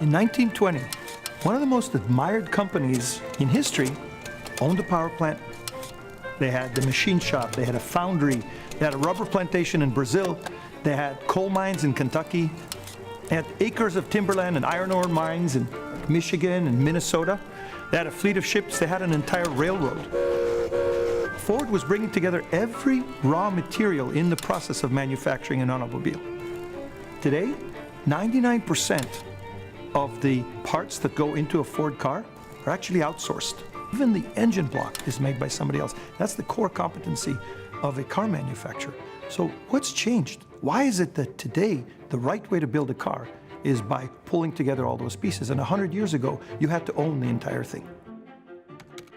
In 1920, one of the most admired companies in history owned a power plant. They had the machine shop, they had a foundry, they had a rubber plantation in Brazil, they had coal mines in Kentucky, they had acres of timberland and iron ore mines in Michigan and Minnesota. They had a fleet of ships, they had an entire railroad. Ford was bringing together every raw material in the process of manufacturing an automobile. Today, 99% of the parts that go into a Ford car are actually outsourced. Even the engine block is made by somebody else. That's the core competency of a car manufacturer. So what's changed? Why is it that today the right way to build a car is by pulling together all those pieces? And 100 years ago, you had to own the entire thing.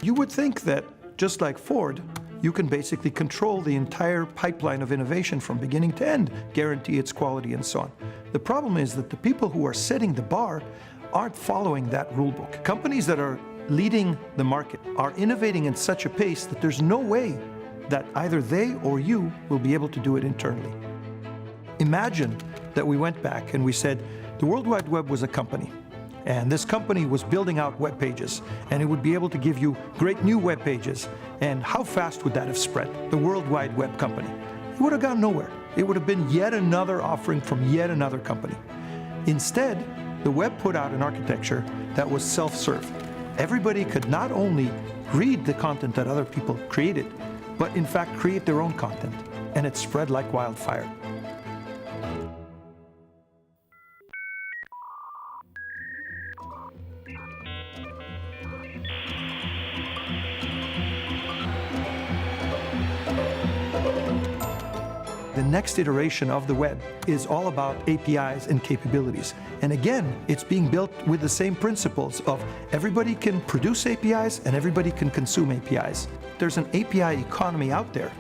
You would think that, just like Ford, you can basically control the entire pipeline of innovation from beginning to end, guarantee its quality and so on. The problem is that the people who are setting the bar aren't following that rule book. Companies that are leading the market are innovating at such a pace that there's no way that either they or you will be able to do it internally. Imagine that we went back and we said the World Wide Web was a company, and this company was building out web pages, and it would be able to give you great new web pages. And how fast would that have spread? The World Wide Web company. It would have gone nowhere. It would have been yet another offering from yet another company. Instead, the web put out an architecture that was self-serve. Everybody could not only read the content that other people created, but in fact create their own content, and it spread like wildfire. The next iteration of the web is all about APIs and capabilities. And again, it's being built with the same principles of everybody can produce APIs and everybody can consume APIs. There's an API economy out there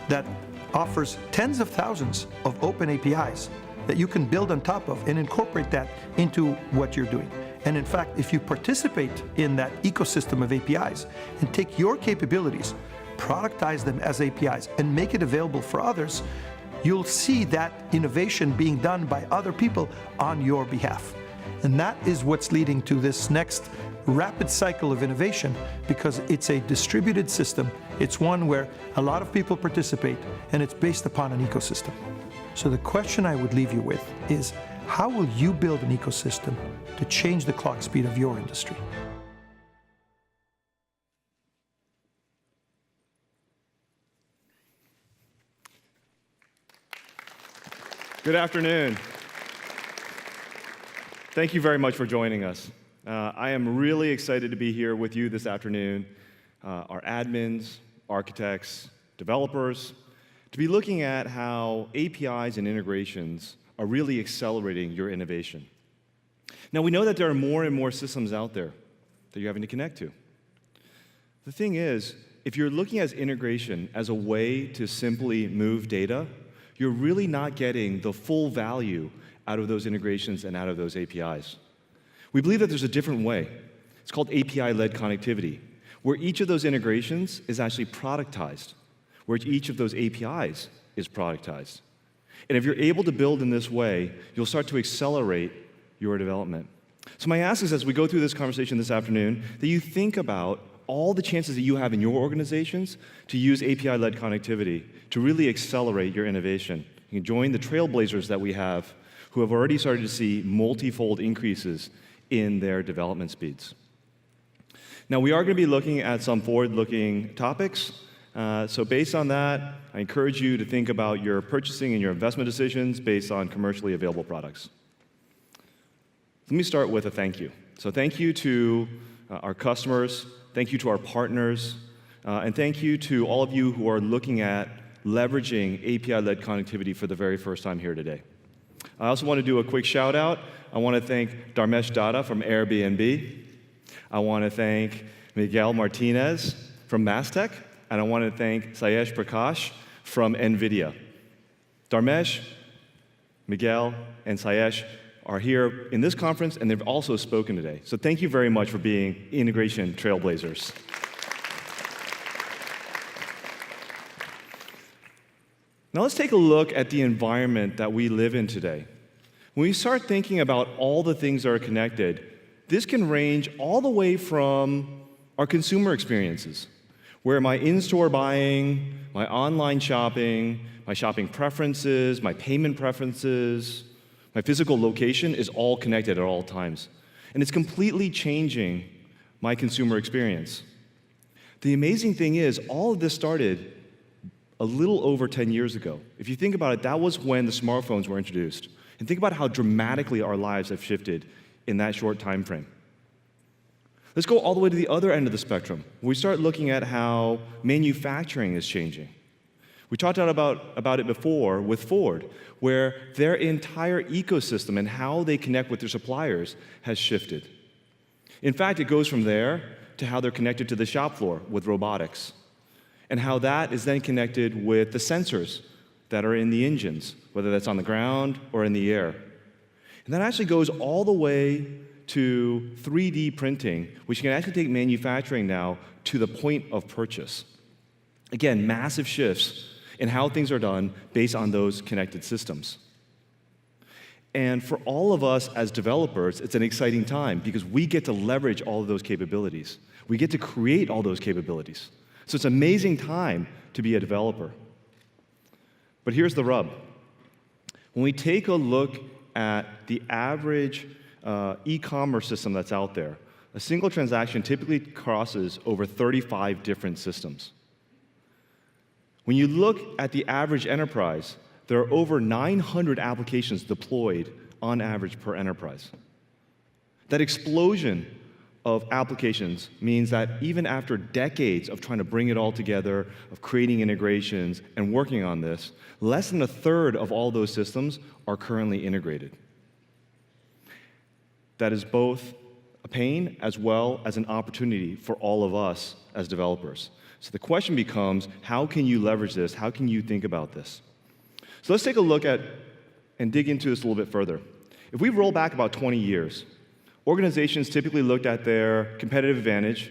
that offers tens of thousands of open APIs that you can build on top of and incorporate that into what you're doing. And in fact, if you participate in that ecosystem of APIs and take your capabilities, productize them as APIs, and make it available for others, you'll see that innovation being done by other people on your behalf. And that is what's leading to this next rapid cycle of innovation, because it's a distributed system. It's one where a lot of people participate, and it's based upon an ecosystem. So the question I would leave you with is, how will you build an ecosystem to change the clock speed of your industry? Good afternoon. Thank you very much for joining us. I am really excited to be here with you this afternoon, our admins, architects, developers, to be looking at how APIs and integrations are really accelerating your innovation. Now, we know that there are more and more systems out there that you're having to connect to. The thing is, if you're looking at integration as a way to simply move data, you're really not getting the full value out of those integrations and out of those APIs. We believe that there's a different way. It's called API-led connectivity, where each of those integrations is actually productized, where each of those APIs is productized. And if you're able to build in this way, you'll start to accelerate your development. So my ask is, as we go through this conversation this afternoon, that you think about all the chances that you have in your organizations to use API-led connectivity to really accelerate your innovation. You can join the trailblazers that we have who have already started to see multi-fold increases in their development speeds. Now, we are going to be looking at some forward-looking topics. So based on that, I encourage you to think about your purchasing and your investment decisions based on commercially available products. Let me start with a thank you. So thank you to our customers, thank you to our partners, and thank you to all of you who are looking at leveraging API-led connectivity for the very first time here today. I also want to do a quick shout out. I want to thank Dharmesh Datta from Airbnb. I want to thank Miguel Martinez from Mastech, and I want to thank Sayesh Prakash from NVIDIA. Dharmesh, Miguel, and Sayesh are here in this conference, and they've also spoken today. So thank you very much for being integration trailblazers. Now let's take a look at the environment that we live in today. When we start thinking about all the things that are connected, this can range all the way from our consumer experiences, where my in-store buying, my online shopping, my shopping preferences, my payment preferences, my physical location is all connected at all times. And it's completely changing my consumer experience. The amazing thing is, all of this started a little over 10 years ago. If you think about it, that was when the smartphones were introduced. And think about how dramatically our lives have shifted in that short time frame. Let's go all the way to the other end of the spectrum. We start looking at how manufacturing is changing. We talked about it before with Ford, where their entire ecosystem and how they connect with their suppliers has shifted. In fact, it goes from there to how they're connected to the shop floor with robotics, and how that is then connected with the sensors that are in the engines, whether that's on the ground or in the air. And that actually goes all the way to 3D printing, which can actually take manufacturing now to the point of purchase. Again, massive shifts in how things are done based on those connected systems. And for all of us as developers, it's an exciting time because we get to leverage all of those capabilities. We get to create all those capabilities. So it's an amazing time to be a developer. But here's the rub. When we take a look at the average e-commerce system that's out there, a single transaction typically crosses over 35 different systems. When you look at the average enterprise, there are over 900 applications deployed on average per enterprise. That explosion of applications means that even after decades of trying to bring it all together, of creating integrations and working on this, less than a third of all those systems are currently integrated. That is both a pain as well as an opportunity for all of us as developers. So the question becomes, how can you leverage this? How can you think about this? So let's take a look at and dig into this a little bit further. If we roll back about 20 years, organizations typically looked at their competitive advantage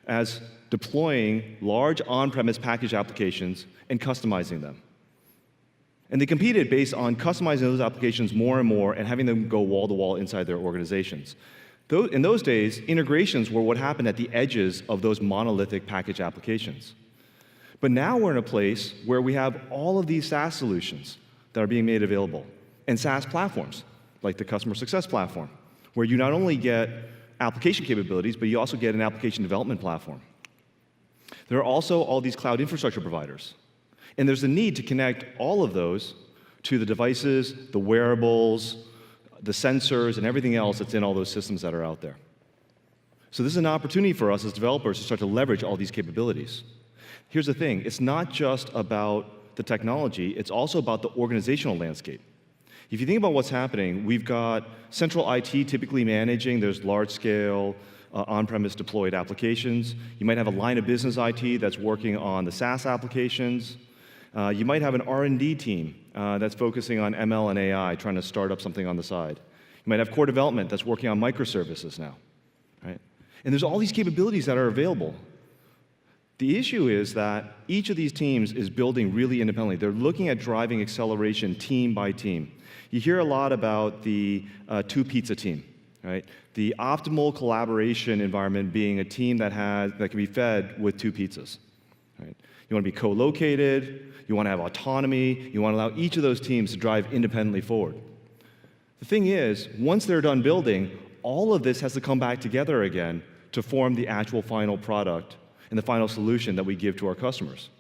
as deploying large on-premise package applications and customizing them. And they competed based on customizing those applications more and more and having them go wall-to-wall inside their organizations. In those days, integrations were what happened at the edges of those monolithic package applications. But now we're in a place where we have all of these SaaS solutions that are being made available, and SaaS platforms, like the Customer Success Platform, where you not only get application capabilities, but you also get an application development platform. There are also all these cloud infrastructure providers. And there's a need to connect all of those to the devices, the wearables, the sensors, and everything else that's in all those systems that are out there. So this is an opportunity for us as developers to start to leverage all these capabilities. Here's the thing, it's not just about the technology, it's also about the organizational landscape. If you think about what's happening, we've got central IT typically managing those large-scale on-premise deployed applications. You might have a line of business IT that's working on the SaaS applications. You might have an R&D team that's focusing on ML and AI, trying to start up something on the side. You might have core development that's working on microservices now, right? And there's all these capabilities that are available. The issue is that each of these teams is building really independently. They're looking at driving acceleration team by team. You hear a lot about the two-pizza team, right? The optimal collaboration environment being a team that can be fed with two pizzas, right? You want to be co-located, you want to have autonomy, you want to allow each of those teams to drive independently forward. The thing is, once they're done building, all of this has to come back together again to form the actual final product and the final solution that we give to our customers.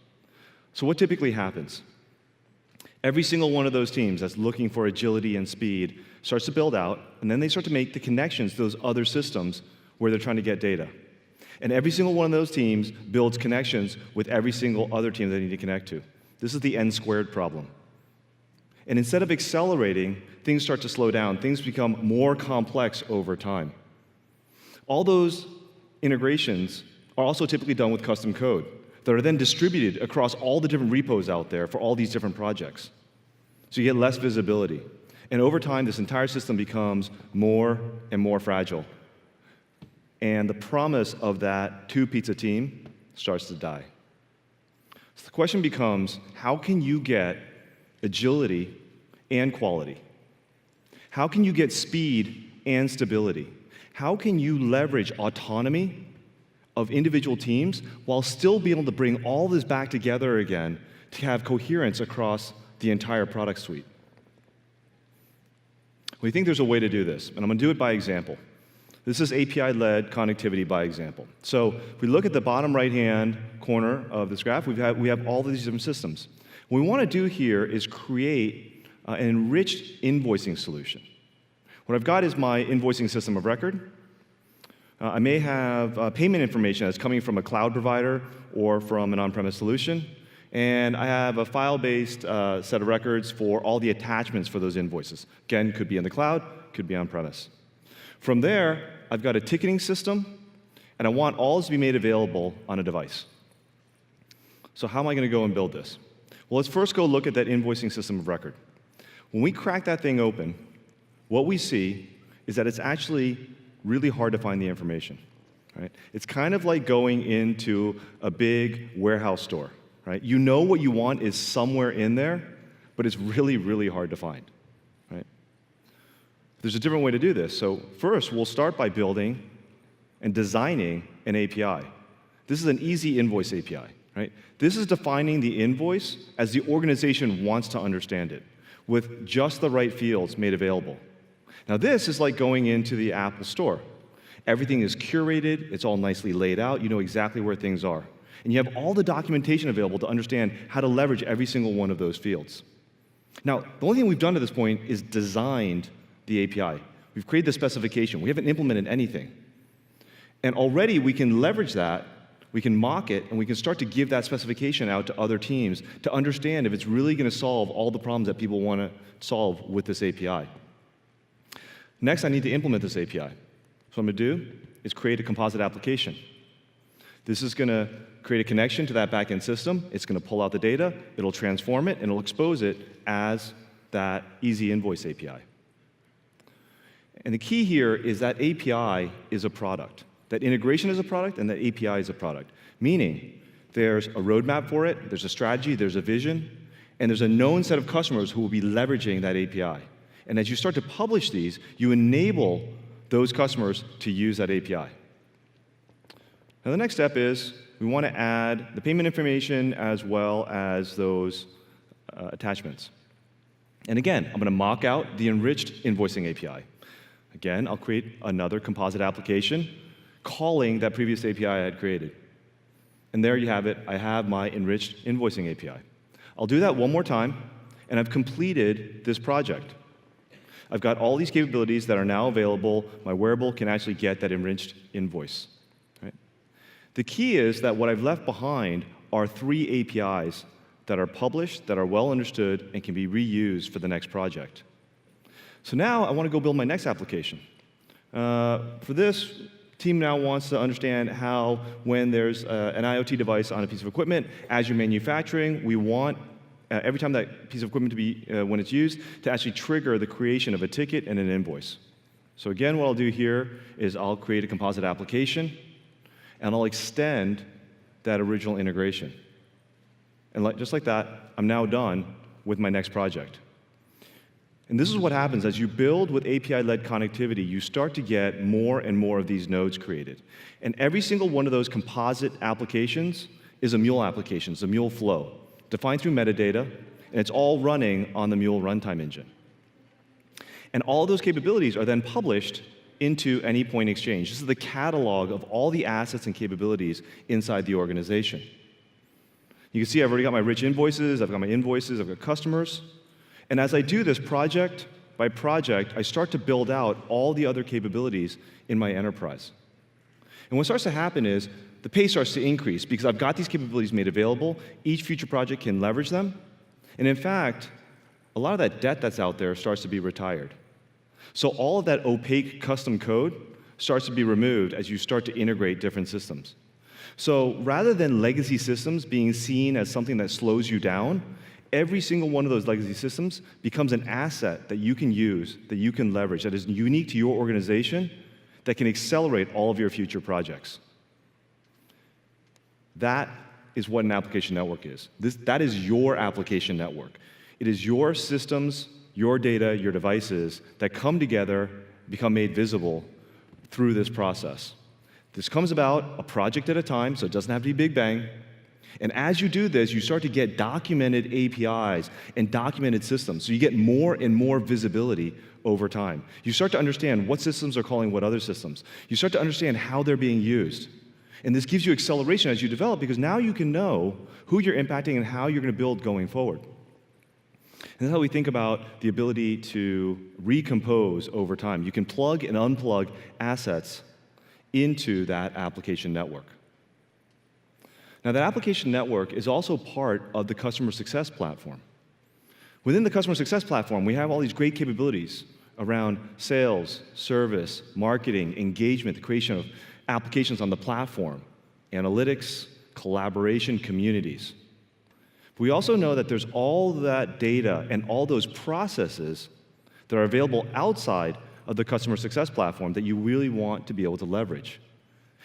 So what typically happens? Every single one of those teams that's looking for agility and speed starts to build out, and then they start to make the connections to those other systems where they're trying to get data. And every single one of those teams builds connections with every single other team they need to connect to. This is the n-squared problem. And instead of accelerating, things start to slow down. Things become more complex over time. All those integrations are also typically done with custom code that are then distributed across all the different repos out there for all these different projects. So you get less visibility. And over time, this entire system becomes more and more fragile. And the promise of that two-pizza team starts to die. So the question becomes, how can you get agility and quality? How can you get speed and stability? How can you leverage autonomy of individual teams while still being able to bring all this back together again to have coherence across the entire product suite? We think there's a way to do this, and I'm going to do it by example. This is API-led connectivity by example. So if we look at the bottom right-hand corner of this graph, we have all of these different systems. What we want to do here is create an enriched invoicing solution. What I've got is my invoicing system of record. I may have payment information that's coming from a cloud provider or from an on-premise solution. And I have a file-based set of records for all the attachments for those invoices. Again, could be in the cloud, could be on-premise. From there, I've got a ticketing system, and I want all this to be made available on a device. So how am I going to go and build this? Well, let's first go look at that invoicing system of record. When we crack that thing open, what we see is that it's actually really hard to find the information. Right? It's kind of like going into a big warehouse store. Right? You know what you want is somewhere in there, but it's really, really hard to find. Right? There's a different way to do this. So first, we'll start by building and designing an API. This is an easy invoice API. Right? This is defining the invoice as the organization wants to understand it, with just the right fields made available. Now this is like going into the Apple Store. Everything is curated, it's all nicely laid out, you know exactly where things are. And you have all the documentation available to understand how to leverage every single one of those fields. Now, the only thing we've done to this point is designed the API. We've created the specification. We haven't implemented anything. And already we can leverage that, we can mock it, and we can start to give that specification out to other teams to understand if it's really going to solve all the problems that people want to solve with this API. Next, I need to implement this API. So what I'm going to do is create a composite application. This is going to create a connection to that backend system. It's going to pull out the data, it'll transform it, and it'll expose it as that easy invoice API. And the key here is that API is a product. That integration is a product, and that API is a product. Meaning, there's a roadmap for it, there's a strategy, there's a vision, and there's a known set of customers who will be leveraging that API. And as you start to publish these, you enable those customers to use that API. Now the next step is we want to add the payment information as well as those attachments. And again, I'm going to mock out the enriched invoicing API. Again, I'll create another composite application calling that previous API I had created. And there you have it. I have my enriched invoicing API. I'll do that one more time, and I've completed this project. I've got all these capabilities that are now available. My wearable can actually get that enriched invoice. Right? The key is that what I've left behind are 3 APIs that are published, that are well understood, and can be reused for the next project. So now I want to go build my next application. For this, team now wants to understand how, when there's an IoT device on a piece of equipment, as you're manufacturing, we want every time that piece of equipment to be, when it's used, to actually trigger the creation of a ticket and an invoice. So again, what I'll do here is I'll create a composite application, and I'll extend that original integration. And just like that, I'm now done with my next project. And this is what happens as you build with API-led connectivity, you start to get more and more of these nodes created. And every single one of those composite applications is a Mule application, it's a Mule flow, defined through metadata, and it's all running on the Mule runtime engine. And all those capabilities are then published into Anypoint Exchange. This is the catalog of all the assets and capabilities inside the organization. You can see I've already got my rich invoices, I've got my invoices, I've got customers. And as I do this project by project, I start to build out all the other capabilities in my enterprise. And what starts to happen is the pace starts to increase because I've got these capabilities made available. Each future project can leverage them. And in fact, a lot of that debt that's out there starts to be retired. So all of that opaque custom code starts to be removed as you start to integrate different systems. So rather than legacy systems being seen as something that slows you down, every single one of those legacy systems becomes an asset that you can use, that you can leverage, that is unique to your organization, that can accelerate all of your future projects. That is what an application network is. That is your application network. It is your systems your data, your devices that come together, become made visible through this process. This comes about a project at a time, so it doesn't have to be big bang. And as you do this, you start to get documented APIs and documented systems. So you get more and more visibility over time. You start to understand what systems are calling what other systems. You start to understand how they're being used. And this gives you acceleration as you develop, because now you can know who you're impacting and how you're going to build going forward. And that's how we think about the ability to recompose over time. You can plug and unplug assets into that application network. Now, that application network is also part of the customer success platform. Within the customer success platform, we have all these great capabilities around sales, service, marketing, engagement, the creation of applications on the platform, analytics, collaboration, communities. We also know that there's all that data and all those processes that are available outside of the customer success platform that you really want to be able to leverage.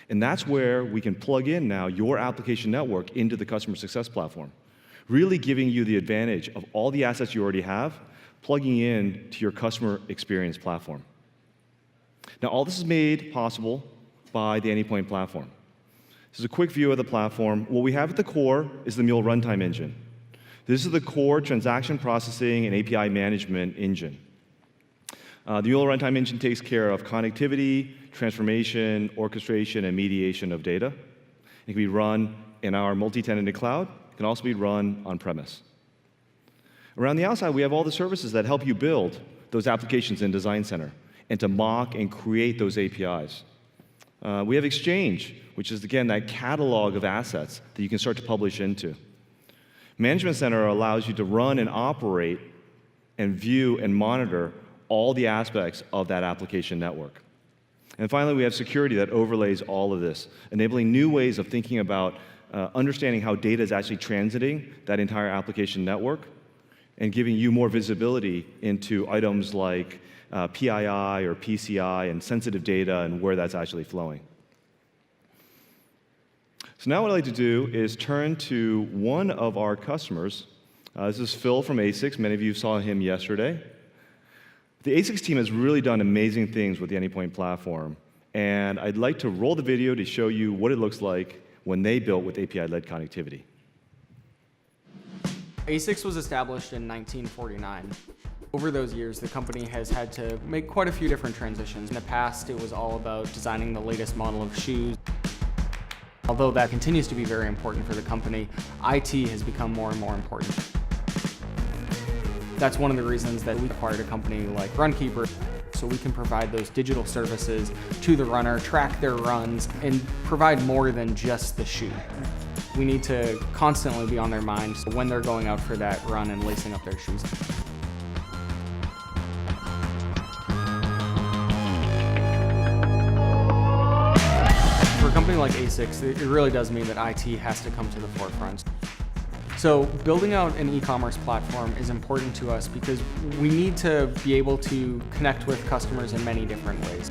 And that's where we can plug in now your application network into the customer success platform, really giving you the advantage of all the assets you already have, plugging in to your customer experience platform. Now, all this is made possible by the Anypoint platform. This is a quick view of the platform. What we have at the core is the Mule runtime engine. This is the core transaction processing and API management engine. The Mule runtime engine takes care of connectivity, transformation, orchestration, and mediation of data. It can be run in our multi-tenanted cloud. It can also be run on-premise. Around the outside, we have all the services that help you build those applications in Design Center and to mock and create those APIs. We have Exchange, which is, again, that catalog of assets that you can start to publish into. Management Center allows you to run and operate and view and monitor all the aspects of that application network. And finally, we have security that overlays all of this, enabling new ways of thinking about understanding how data is actually transiting that entire application network and giving you more visibility into items like PII or PCI and sensitive data and where that's actually flowing. So now what I'd like to do is turn to one of our customers. This is Phil from ASICS. Many of you saw him yesterday. The ASICS team has really done amazing things with the Anypoint platform, and I'd like to roll the video to show you what it looks like when they built with API-led connectivity. ASICS was established in 1949. Over those years, the company has had to make quite a few different transitions. In the past, it was all about designing the latest model of shoes. Although that continues to be very important for the company, IT has become more and more important. That's one of the reasons that we acquired a company like Runkeeper, so we can provide those digital services to the runner, track their runs, and provide more than just the shoe. We need to constantly be on their mind when they're going out for that run and lacing up their shoes. For a company like ASICS, it really does mean that IT has to come to the forefront. So building out an e-commerce platform is important to us because we need to be able to connect with customers in many different ways.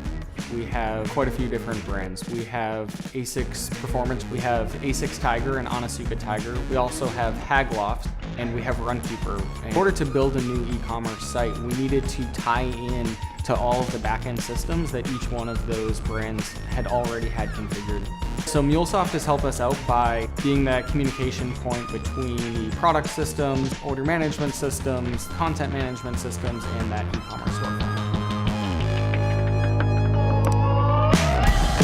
We have quite a few different brands. We have ASICS Performance, we have ASICS Tiger and Onitsuka Tiger. We also have Hagloft, and we have Runkeeper. In order to build a new e-commerce site, we needed to tie in to all of the back-end systems that each one of those brands had already had configured. So MuleSoft has helped us out by being that communication point between the product systems, order management systems, content management systems, and that e-commerce storefront.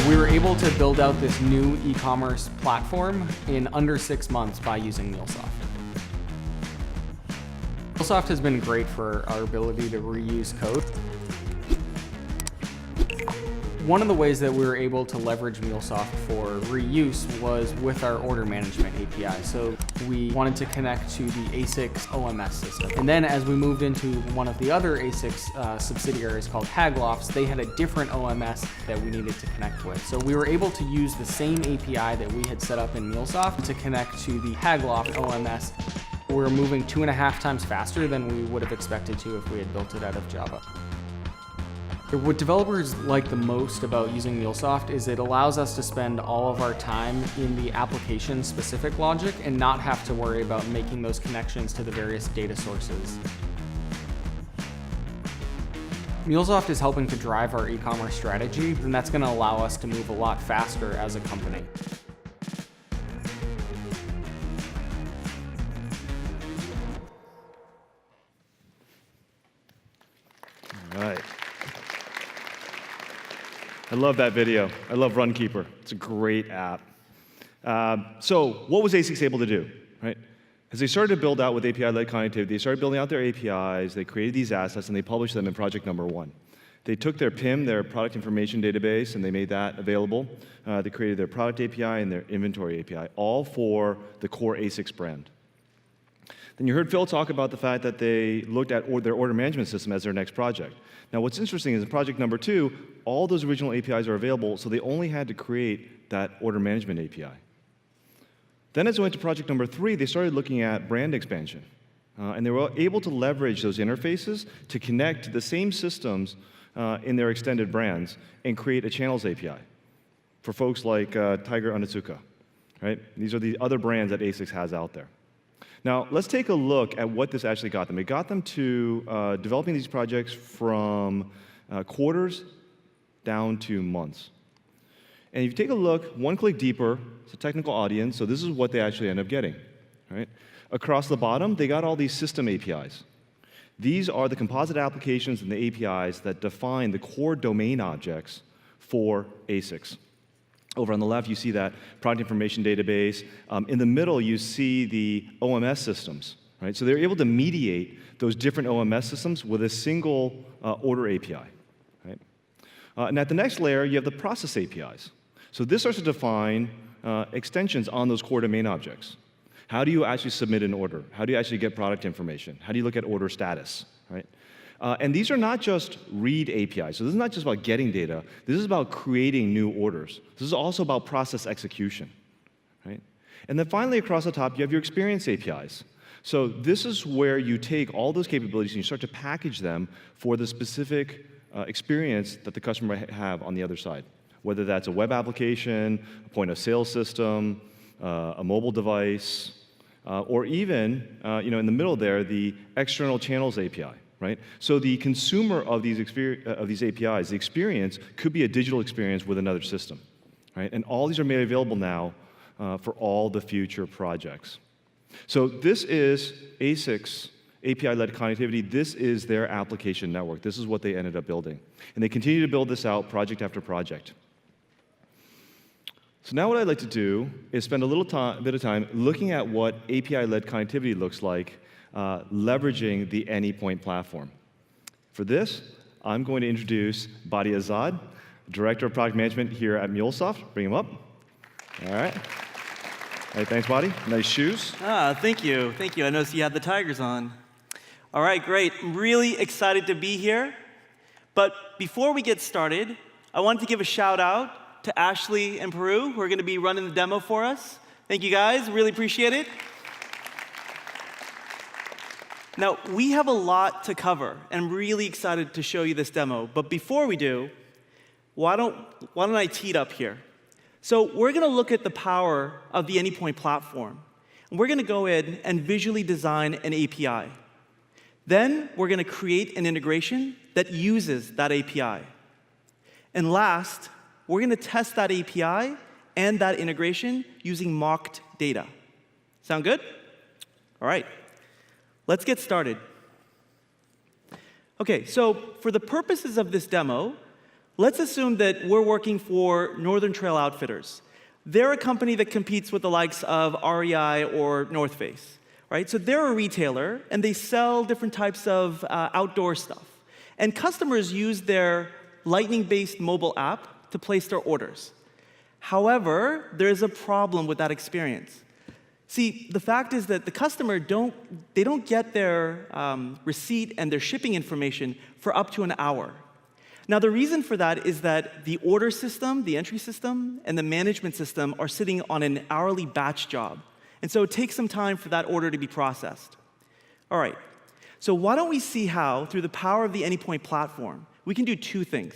We were able to build out this new e-commerce platform in under 6 months by using MuleSoft. MuleSoft has been great for our ability to reuse code. One of the ways that we were able to leverage MuleSoft for reuse was with our order management API. So we wanted to connect to the ASICS OMS system. And then as we moved into one of the other ASICS subsidiaries called Haglofts, they had a different OMS that we needed to connect with. So we were able to use the same API that we had set up in MuleSoft to connect to the Hagloft OMS. We're moving 2.5 times faster than we would have expected to if we had built it out of Java. What developers like the most about using MuleSoft is it allows us to spend all of our time in the application-specific logic and not have to worry about making those connections to the various data sources. MuleSoft is helping to drive our e-commerce strategy, and that's going to allow us to move a lot faster as a company. All right. I love that video. I love Runkeeper. It's a great app. So what was A6 able to do, right? As they started to build out with API-led connectivity, they started building out their APIs, they created these assets, and they published them in project number 1. They took their PIM, their product information database, and they made that available. They created their product API and their inventory API, all for the core A6 brand. Then you heard Phil talk about the fact that they looked at their order management system as their next project. Now what's interesting is in project number 2, all those original APIs are available, so they only had to create that order management API. Then as we went to project number 3, they started looking at brand expansion. And they were able to leverage those interfaces to connect to the same systems in their extended brands and create a channels API for folks like Tiger Onitsuka, right? These are the other brands that A6 has out there. Now, let's take a look at what this actually got them. It got them to developing these projects from quarters down to months. And if you take a look, one click deeper, it's a technical audience, so this is what they actually end up getting, right? Across the bottom, they got all these system APIs. These are the composite applications and the APIs that define the core domain objects for A6. Over on the left, you see that product information database. In the middle, you see the OMS systems, right? So they're able to mediate those different OMS systems with a single order API, right? And at the next layer, you have the process APIs. So this starts to define extensions on those core domain objects. How do you actually submit an order? How do you actually get product information? How do you look at order status, right? And these are not just read APIs. So this is not just about getting data. This is about creating new orders. This is also about process execution, right? And then finally, across the top, you have your experience APIs. So this is where you take all those capabilities and you start to package them for the specific experience that the customer might have on the other side, whether that's a web application, a point of sale system, a mobile device, or even, in the middle there, the external channels API, right? So the consumer of these APIs, the experience, could be a digital experience with another system, right? And all these are made available now for all the future projects. So this is A6 API-led connectivity. This is their application network. This is what they ended up building. And they continue to build this out project after project. So now what I'd like to do is spend a little bit of time looking at what API-led connectivity looks like, leveraging the Anypoint platform. For this, I'm going to introduce Badi Azad, Director of Product Management here at MuleSoft. Bring him up. All right. All right, thanks, Badi. Nice shoes. Thank you. Thank you. I noticed you had the Tigers on. All right, great. I'm really excited to be here. But before we get started, I wanted to give a shout out to Ashley and Peru, who are going to be running the demo for us. Thank you, guys. Really appreciate it. Now, we have a lot to cover, and I'm really excited to show you this demo. But before we do, why don't I tee it up here? So we're going to look at the power of the Anypoint platform. And we're going to go in and visually design an API. Then we're going to create an integration that uses that API. And last, we're going to test that API and that integration using mocked data. Sound good? All right. Let's get started. OK, so for the purposes of this demo, let's assume that we're working for Northern Trail Outfitters. They're a company that competes with the likes of REI or North Face, right? So they're a retailer, and they sell different types of outdoor stuff. And customers use their Lightning-based mobile app to place their orders. However, there's a problem with that experience. See, the fact is that the customer don't get their receipt and their shipping information for up to an hour. Now, the reason for that is that the order system, the entry system, and the management system are sitting on an hourly batch job. And so it takes some time for that order to be processed. All right, so why don't we see how, through the power of the Anypoint platform, we can do two things.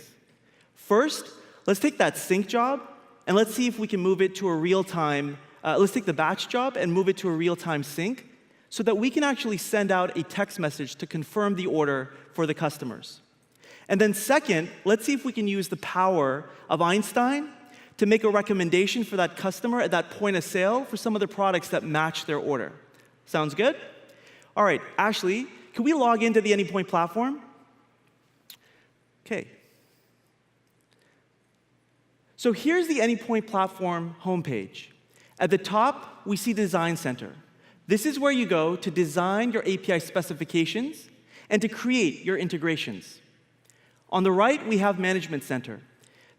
First, let's take that sync job, and let's see if we can move it to a real-time, let's take the batch job and move it to a real-time sync so that we can actually send out a text message to confirm the order for the customers. And then second, let's see if we can use the power of Einstein to make a recommendation for that customer at that point of sale for some of the products that match their order. Sounds good? All right, Ashley, can we log into the Anypoint platform? Okay. So here's the Anypoint platform homepage. At the top, we see Design Center. This is where you go to design your API specifications and to create your integrations. On the right, we have Management Center.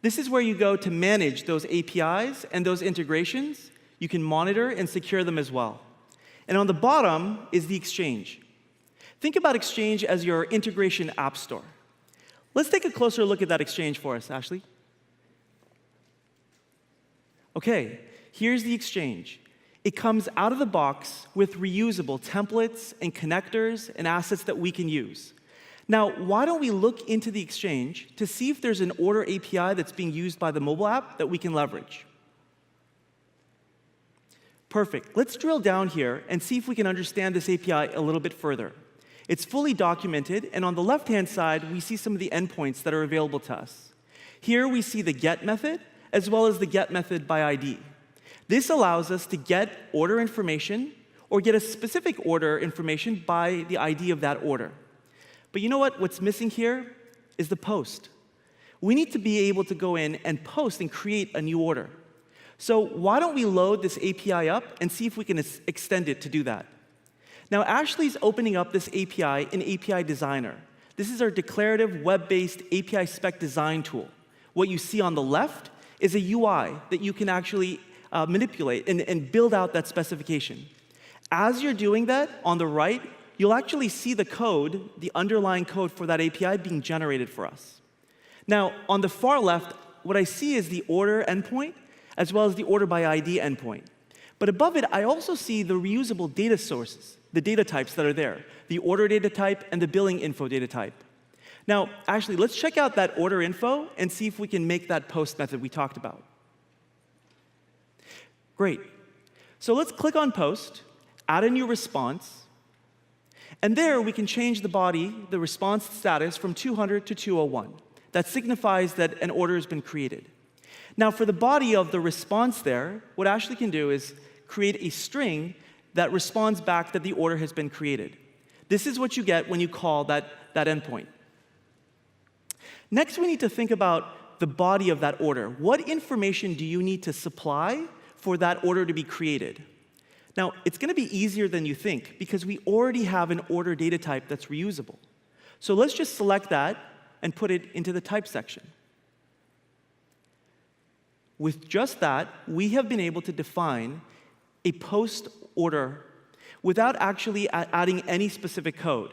This is where you go to manage those APIs and those integrations. You can monitor and secure them as well. And on the bottom is the Exchange. Think about Exchange as your integration app store. Let's take a closer look at that Exchange for us, Ashley. Okay, here's the Exchange. It comes out of the box with reusable templates and connectors and assets that we can use. Now, why don't we look into the Exchange to see if there's an order API that's being used by the mobile app that we can leverage? Perfect. Let's drill down here and see if we can understand this API a little bit further. It's fully documented, and on the left-hand side, we see some of the endpoints that are available to us. Here we see the get method, as well as the get method by ID. This allows us to get order information or get a specific order information by the ID of that order. But you know what? What's missing here is the post. We need to be able to go in and post and create a new order. So why don't we load this API up and see if we can extend it to do that? Now, Ashley's opening up this API in API Designer. This is our declarative web-based API spec design tool. What you see on the left is a UI that you can actually manipulate and build out that specification. As you're doing that, on the right, you'll actually see the code, the underlying code for that API being generated for us. Now, on the far left, what I see is the order endpoint, as well as the order by ID endpoint. But above it, I also see the reusable data sources, the data types that are there, the order data type and the billing info data type. Now, Ashley, let's check out that order info and see if we can make that post method we talked about. Great. So let's click on post, add a new response, and there we can change the body, the response status, from 200 to 201. That signifies that an order has been created. Now, for the body of the response there, what Ashley can do is create a string that responds back that the order has been created. This is what you get when you call that endpoint. Next, we need to think about the body of that order. What information do you need to supply for that order to be created? Now, it's going to be easier than you think because we already have an order data type that's reusable. So let's just select that and put it into the type section. With just that, we have been able to define a post order without actually adding any specific code.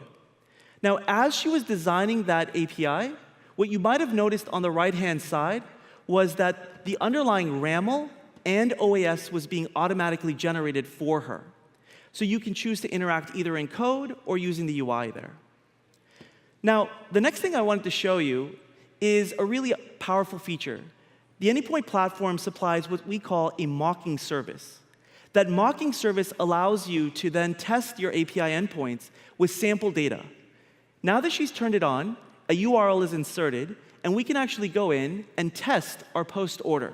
Now, as she was designing that API, what you might have noticed on the right-hand side was that the underlying RAML and OAS was being automatically generated for her. So you can choose to interact either in code or using the UI there. Now, the next thing I wanted to show you is a really powerful feature. The Anypoint platform supplies what we call a mocking service. That mocking service allows you to then test your API endpoints with sample data. Now that she's turned it on, a URL is inserted, and we can actually go in and test our post order.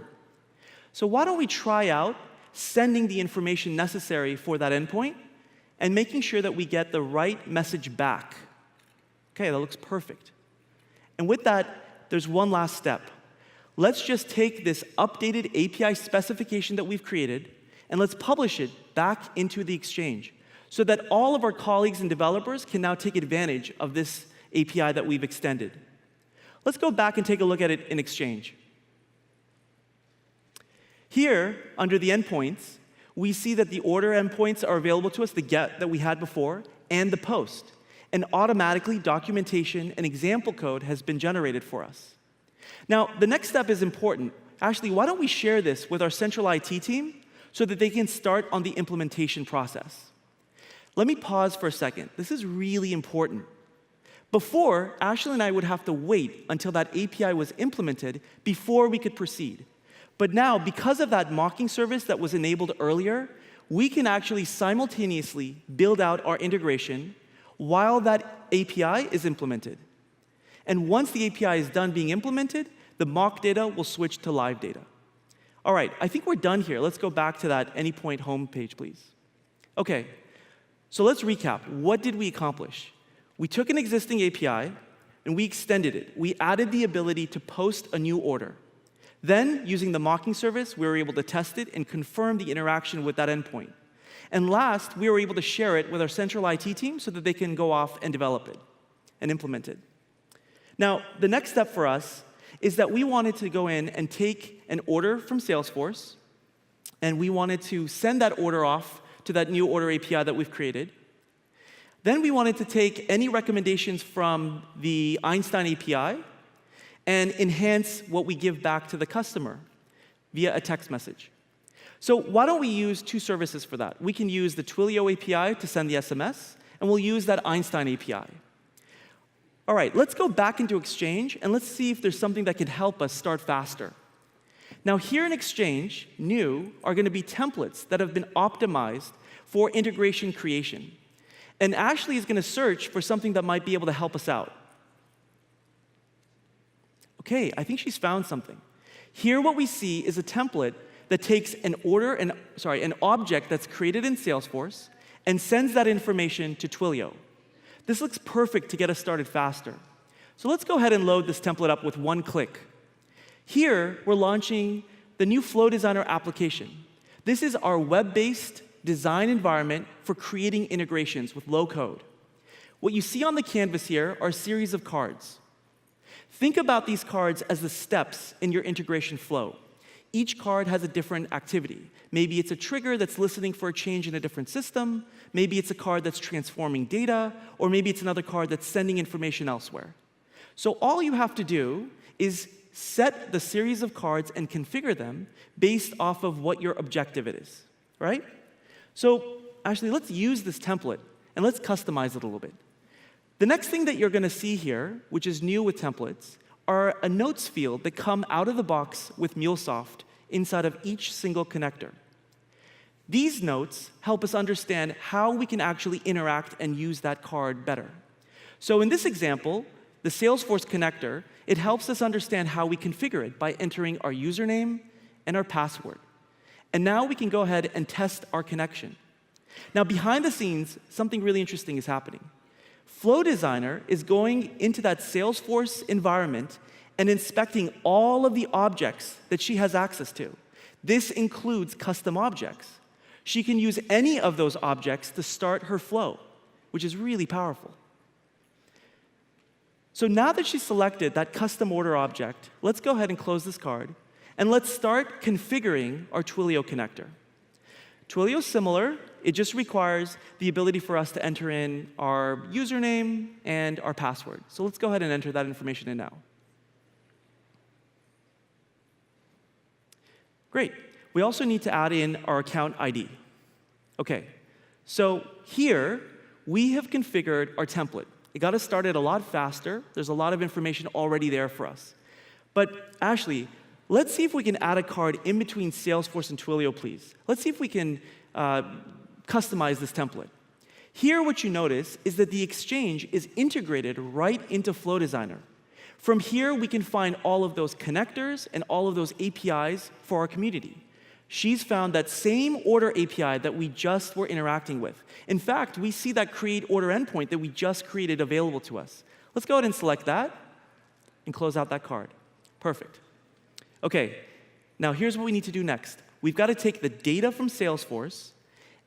So why don't we try out sending the information necessary for that endpoint and making sure that we get the right message back. Okay, that looks perfect. And with that, there's one last step. Let's just take this updated API specification that we've created and let's publish it back into the Exchange so that all of our colleagues and developers can now take advantage of this API that we've extended. Let's go back and take a look at it in Exchange. Here, under the endpoints, we see that the order endpoints are available to us, the get that we had before, and the post. And automatically, documentation and example code has been generated for us. Now, the next step is important. Ashley, why don't we share this with our central IT team so that they can start on the implementation process? Let me pause for a second. This is really important. Before, Ashley and I would have to wait until that API was implemented before we could proceed. But now, because of that mocking service that was enabled earlier, we can actually simultaneously build out our integration while that API is implemented. And once the API is done being implemented, the mock data will switch to live data. All right, I think we're done here. Let's go back to that Anypoint homepage, please. OK, so let's recap. What did we accomplish? We took an existing API, and we extended it. We added the ability to post a new order. Then, using the mocking service, we were able to test it and confirm the interaction with that endpoint. And last, we were able to share it with our central IT team so that they can go off and develop it and implement it. Now, the next step for us is that we wanted to go in and take an order from Salesforce, and we wanted to send that order off to that new order API that we've created. Then we wanted to take any recommendations from the Einstein API and enhance what we give back to the customer via a text message. So why don't we use two services for that? We can use the Twilio API to send the SMS, and we'll use that Einstein API. All right, let's go back into Exchange, and let's see if there's something that can help us start faster. Now, here in Exchange, new are going to be templates that have been optimized for integration creation. And Ashley is going to search for something that might be able to help us out. OK, I think she's found something. Here, what we see is a template that takes an object that's created in Salesforce and sends that information to Twilio. This looks perfect to get us started faster. So let's go ahead and load this template up with one click. Here, we're launching the new Flow Designer application. This is our web-based design environment for creating integrations with low code. What you see on the canvas here are a series of cards. Think about these cards as the steps in your integration flow. Each card has a different activity. Maybe it's a trigger that's listening for a change in a different system. Maybe it's a card that's transforming data. Or maybe it's another card that's sending information elsewhere. So all you have to do is set the series of cards and configure them based off of what your objective it is, right? So actually, let's use this template, and let's customize it a little bit. The next thing that you're going to see here, which is new with templates, are a notes field that come out of the box with MuleSoft inside of each single connector. These notes help us understand how we can actually interact and use that card better. So in this example, the Salesforce connector, it helps us understand how we configure it by entering our username and our password. And now we can go ahead and test our connection. Now, behind the scenes, something really interesting is happening. Flow Designer is going into that Salesforce environment and inspecting all of the objects that she has access to. This includes custom objects. She can use any of those objects to start her flow, which is really powerful. So now that she's selected that custom order object, let's go ahead and close this card, and let's start configuring our Twilio connector. Twilio is similar. It just requires the ability for us to enter in our username and our password. So let's go ahead and enter that information in now. Great. We also need to add in our account ID. OK, so here, we have configured our template. It got us started a lot faster. There's a lot of information already there for us. But Ashley, let's see if we can add a card in between Salesforce and Twilio, please. Let's see if we can customize this template. Here, what you notice is that the exchange is integrated right into Flow Designer. From here, we can find all of those connectors and all of those APIs for our community. She's found that same order API that we just were interacting with. In fact, we see that create order endpoint that we just created available to us. Let's go ahead and select that and close out that card. Perfect. OK, now here's what we need to do next. We've got to take the data from Salesforce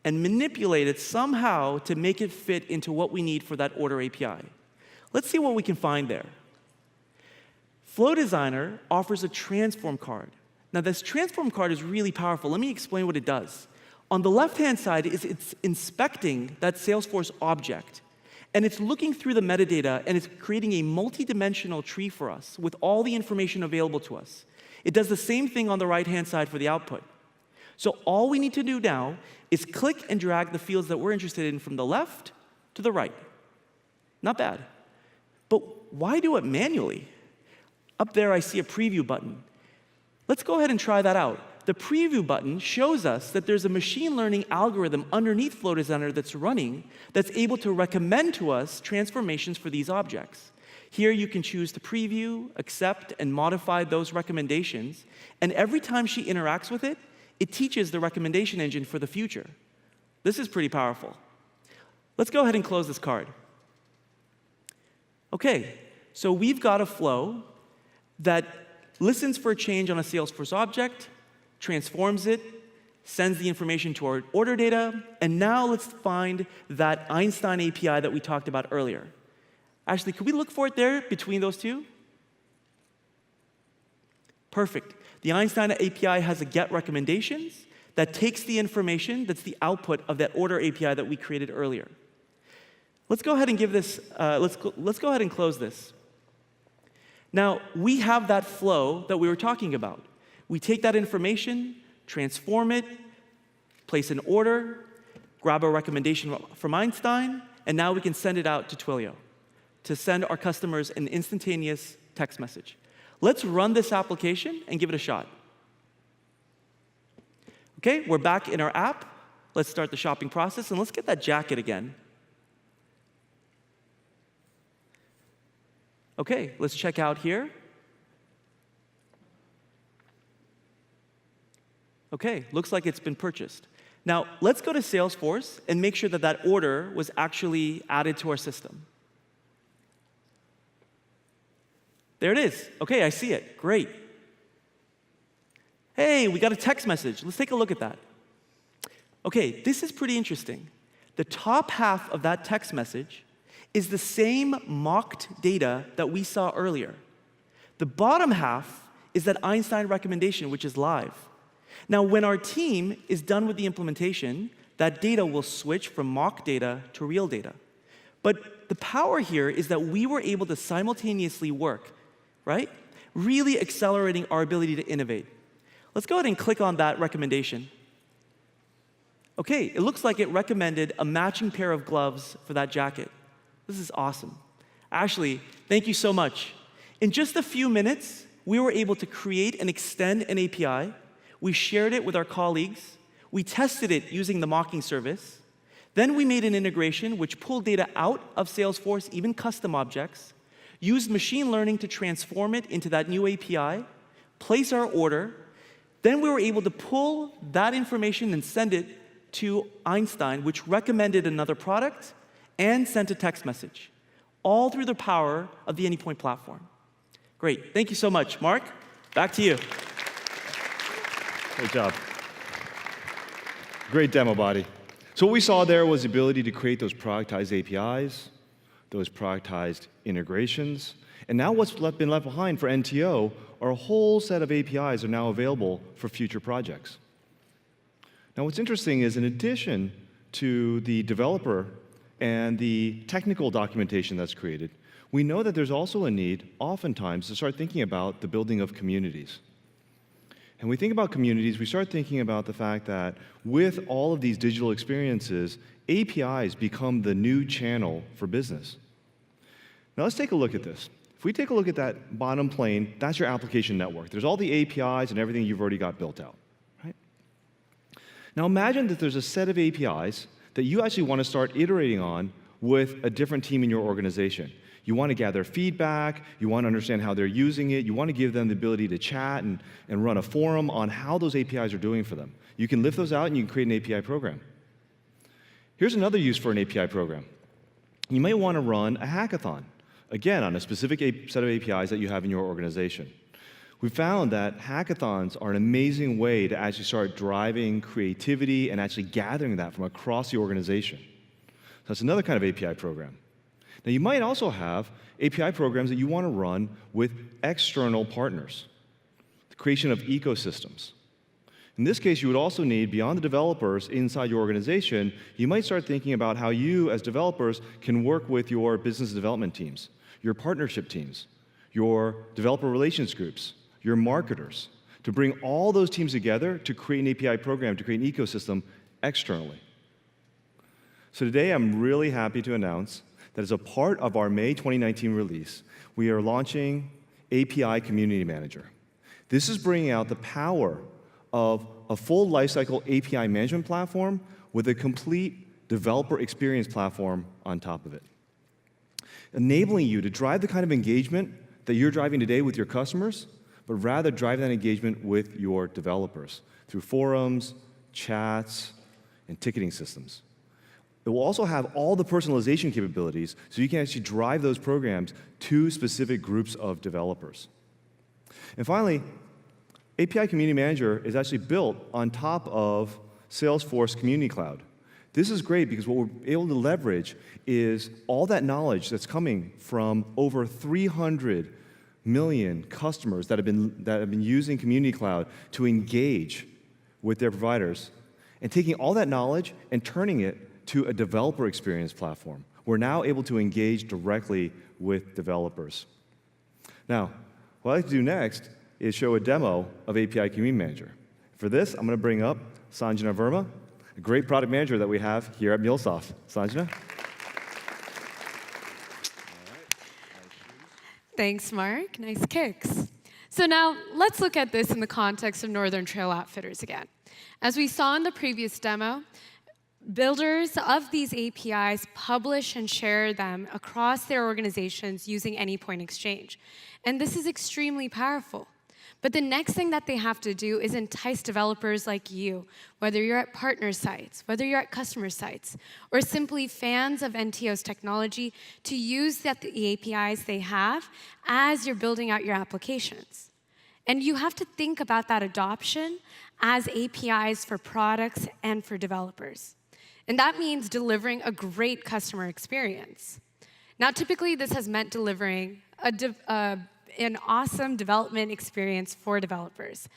and manipulate it somehow to make it fit into what we need for that order API. Let's see what we can find there. Flow Designer offers a transform card. Now, this transform card is really powerful. Let me explain what it does. On the left-hand side, it's inspecting that Salesforce object. And it's looking through the metadata, and it's creating a multi-dimensional tree for us with all the information available to us. It does the same thing on the right-hand side for the output. So all we need to do now is click and drag the fields that we're interested in from the left to the right. Not bad. But why do it manually? Up there, I see a preview button. Let's go ahead and try that out. The preview button shows us that there's a machine learning algorithm underneath Flow Designer that's running that's able to recommend to us transformations for these objects. Here you can choose to preview, accept, and modify those recommendations. And every time she interacts with it, it teaches the recommendation engine for the future. This is pretty powerful. Let's go ahead and close this card. Okay, so we've got a flow that listens for a change on a Salesforce object, transforms it, sends the information to our order data, and now let's find that Einstein API that we talked about earlier. Ashley, could we look for it there between those two? Perfect. The Einstein API has a get recommendations that takes the information that's the output of that order API that we created earlier. Let's go ahead and give this, let's go ahead and close this. Now, we have that flow that we were talking about. We take that information, transform it, place an order, grab a recommendation from Einstein, and now we can send it out to Twilio to send our customers an instantaneous text message. Let's run this application and give it a shot. Okay, we're back in our app. Let's start the shopping process, and let's get that jacket again. Okay, let's check out here. Okay, looks like it's been purchased. Now, let's go to Salesforce and make sure that that order was actually added to our system. There it is. Okay, I see it. Great. Hey, we got a text message. Let's take a look at that. Okay, this is pretty interesting. The top half of that text message is the same mocked data that we saw earlier. The bottom half is that Einstein recommendation, which is live. Now, when our team is done with the implementation, that data will switch from mock data to real data. But the power here is that we were able to simultaneously work, right? Really accelerating our ability to innovate. Let's go ahead and click on that recommendation. Okay, it looks like it recommended a matching pair of gloves for that jacket. This is awesome. Ashley, thank you so much. In just a few minutes, we were able to create and extend an API. We shared it with our colleagues. We tested it using the mocking service. Then we made an integration which pulled data out of Salesforce, even custom objects, used machine learning to transform it into that new API, place our order. Then we were able to pull that information and send it to Einstein, which recommended another product and sent a text message, all through the power of the Anypoint platform. Great. Thank you so much. Mark, back to you. Great job. Great demo, Body. So what we saw there was the ability to create those productized APIs, those productized integrations, and now what's been left behind for NTO are a whole set of APIs are now available for future projects. Now what's interesting is in addition to the developer and the technical documentation that's created, we know that there's also a need, oftentimes, to start thinking about the building of communities. And we think about communities, we start thinking about the fact that with all of these digital experiences, APIs become the new channel for business. Now let's take a look at this. If we take a look at that bottom plane, that's your application network. There's all the APIs and everything you've already got built out, right? Now imagine that there's a set of APIs that you actually want to start iterating on with a different team in your organization. You want to gather feedback, you want to understand how they're using it, you want to give them the ability to chat and run a forum on how those APIs are doing for them. You can lift those out and you can create an API program. Here's another use for an API program. You may want to run a hackathon, again, on a specific set of APIs that you have in your organization. We found that hackathons are an amazing way to actually start driving creativity and actually gathering that from across the organization. So that's another kind of API program. Now, you might also have API programs that you want to run with external partners, the creation of ecosystems. In this case, you would also need, beyond the developers inside your organization, you might start thinking about how you, as developers, can work with your business development teams, your partnership teams, your developer relations groups, your marketers, to bring all those teams together to create an API program, to create an ecosystem externally. So today, I'm really happy to announce that as a part of our May 2019 release, we are launching API Community Manager. This is bringing out the power of a full lifecycle API management platform with a complete developer experience platform on top of it. enabling you to drive the kind of engagement that you're driving today with your customers, but rather drive that engagement with your developers through forums, chats, and ticketing systems. It will also have all the personalization capabilities so you can actually drive those programs to specific groups of developers. And finally, API Community Manager is actually built on top of Salesforce Community Cloud. This is great because what we're able to leverage is all that knowledge that's coming from over 300 million customers that have been using Community Cloud to engage with their providers, and taking all that knowledge and turning it to a developer experience platform. We're now able to engage directly with developers. Now, what I'd like to do next is show a demo of API Community Manager. For this, I'm going to bring up Sanjana Verma, a great product manager that we have here at MuleSoft. Sanjana? Thanks, Mark. Nice kicks. So now let's look at this in the context of Northern Trail Outfitters again. As we saw in the previous demo, builders of these APIs publish and share them across their organizations using Anypoint Exchange. And this is extremely powerful. But the next thing that they have to do is entice developers like you, whether you're at partner sites, whether you're at customer sites, or simply fans of NTO's technology, to use the APIs they have as you're building out your applications. And you have to think about that adoption as APIs for products and for developers. And that means delivering a great customer experience. Now, typically, this has meant delivering an awesome development experience for developers.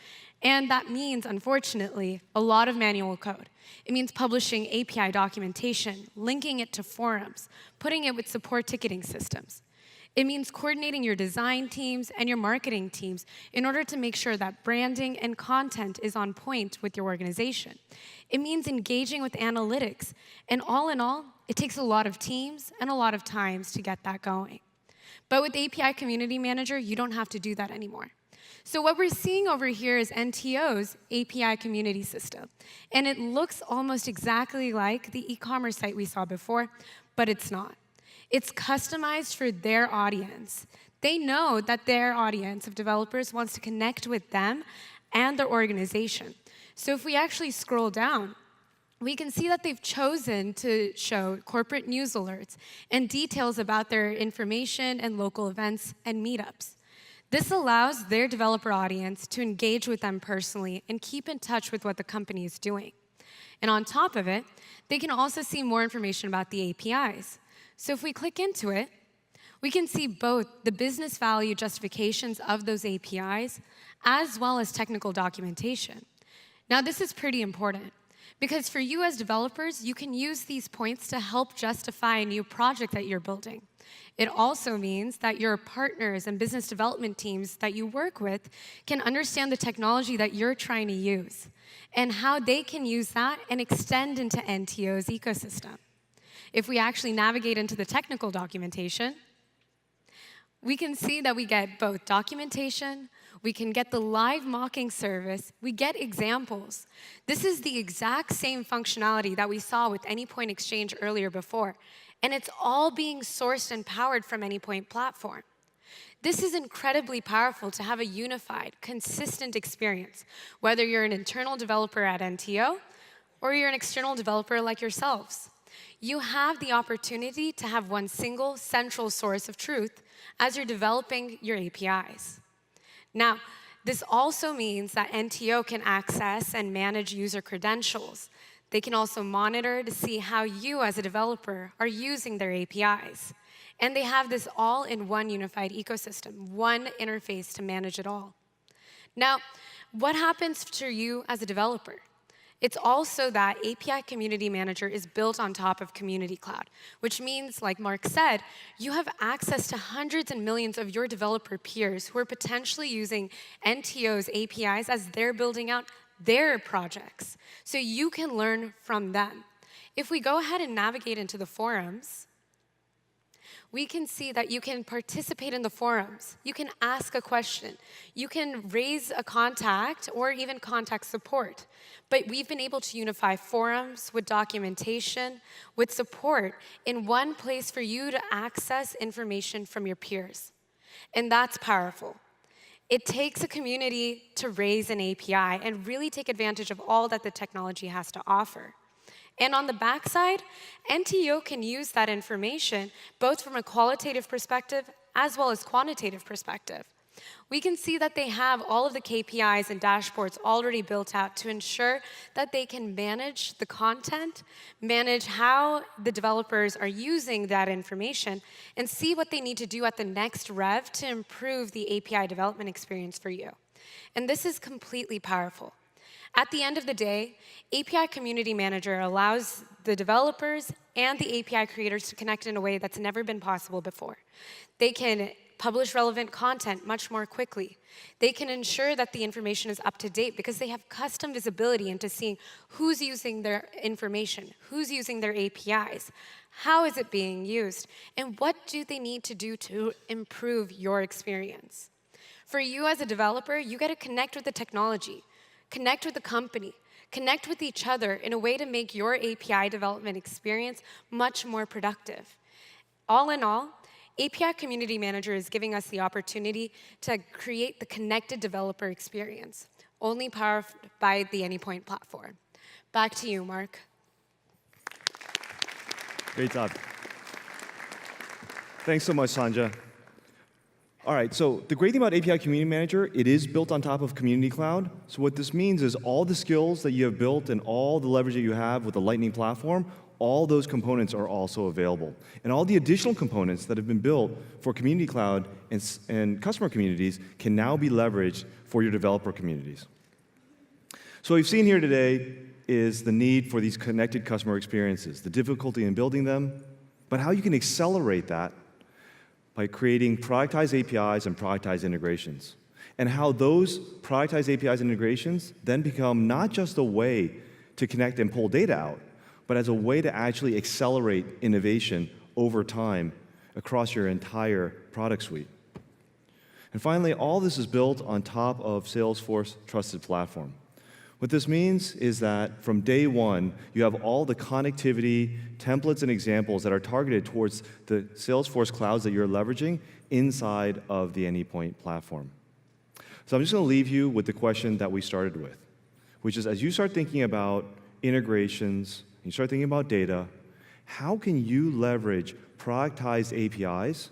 And that means, unfortunately, a lot of manual code. It means publishing API documentation, linking it to forums, putting it with support ticketing systems. It means coordinating your design teams and your marketing teams in order to make sure that branding and content is on point with your organization. It means engaging with analytics. And all in all, it takes a lot of teams and a lot of times to get that going. But with API Community Manager, you don't have to do that anymore. So what we're seeing over here is NTO's API community system. And it looks almost exactly like the e-commerce site we saw before, but it's not. It's customized for their audience. They know that their audience of developers wants to connect with them and their organization. So if we actually scroll down, we can see that they've chosen to show corporate news alerts and details about their information and local events and meetups. This allows their developer audience to engage with them personally and keep in touch with what the company is doing. And on top of it, they can also see more information about the APIs. So if we click into it, we can see both the business value justifications of those APIs as well as technical documentation. Now, this is pretty important because for you as developers, you can use these points to help justify a new project that you're building. It also means that your partners and business development teams that you work with can understand the technology that you're trying to use and how they can use that and extend into NTO's ecosystem. If we actually navigate into the technical documentation, we can see that we get both documentation, we can get the live mocking service, we get examples. This is the exact same functionality that we saw with Anypoint Exchange earlier before, and it's all being sourced and powered from Anypoint platform. This is incredibly powerful to have a unified, consistent experience, whether you're an internal developer at NTO or you're an external developer like yourselves. You have the opportunity to have one single central source of truth as you're developing your APIs. Now, this also means that NTO can access and manage user credentials. They can also monitor to see how you as a developer are using their APIs. And they have this all in one unified ecosystem, one interface to manage it all. Now, what happens to you as a developer? It's also that API Community Manager is built on top of Community Cloud, which means, like Mark said, you have access to hundreds and millions of your developer peers who are potentially using NTO's APIs as they're building out their projects. So you can learn from them. If we go ahead and navigate into the forums, We can see that you can participate in the forums. You can ask a question. You can raise a contact or even contact support. But we've been able to unify forums with documentation, with support in one place for you to access information from your peers. And that's powerful. It takes a community to raise an API and really take advantage of all that the technology has to offer. And on the backside, NTO can use that information both from a qualitative perspective as well as quantitative perspective. We can see that they have all of the KPIs and dashboards already built out to ensure that they can manage the content, manage how the developers are using that information, and see what they need to do at the next rev to improve the API development experience for you. And this is completely powerful. At the end of the day, API Community Manager allows the developers and the API creators to connect in a way that's never been possible before. They can publish relevant content much more quickly. They can ensure that the information is up to date because they have custom visibility into seeing who's using their information, who's using their APIs, how is it being used, and what do they need to do to improve your experience. For you as a developer, you get to connect with the technology, connect with the company, connect with each other in a way to make your API development experience much more productive. All in all, API Community Manager is giving us the opportunity to create the connected developer experience, only powered by the Anypoint platform. Back to you, Mark. Great job. Thanks so much, Sanja. All right, so the great thing about API Community Manager, it is built on top of Community Cloud. So what this means is all the skills that you have built and all the leverage that you have with the Lightning platform, all those components are also available. And all the additional components that have been built for Community Cloud and customer communities can now be leveraged for your developer communities. So what we've seen here today is the need for these connected customer experiences, the difficulty in building them, but how you can accelerate that by creating productized APIs and productized integrations, and how those productized APIs and integrations then become not just a way to connect and pull data out, but as a way to actually accelerate innovation over time across your entire product suite. And finally, all this is built on top of Salesforce Trusted Platform. What this means is that from day one, you have all the connectivity, templates, and examples that are targeted towards the Salesforce clouds that you're leveraging inside of the Anypoint platform. So I'm just going to leave you with the question that we started with, which is as you start thinking about integrations, you start thinking about data, how can you leverage productized APIs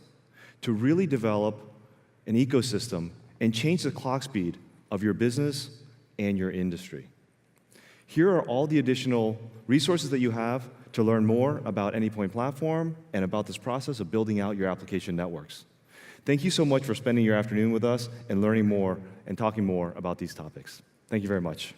to really develop an ecosystem and change the clock speed of your business and your industry? Here are all the additional resources that you have to learn more about Anypoint Platform and about this process of building out your application networks. Thank you so much for spending your afternoon with us and learning more and talking more about these topics. Thank you very much.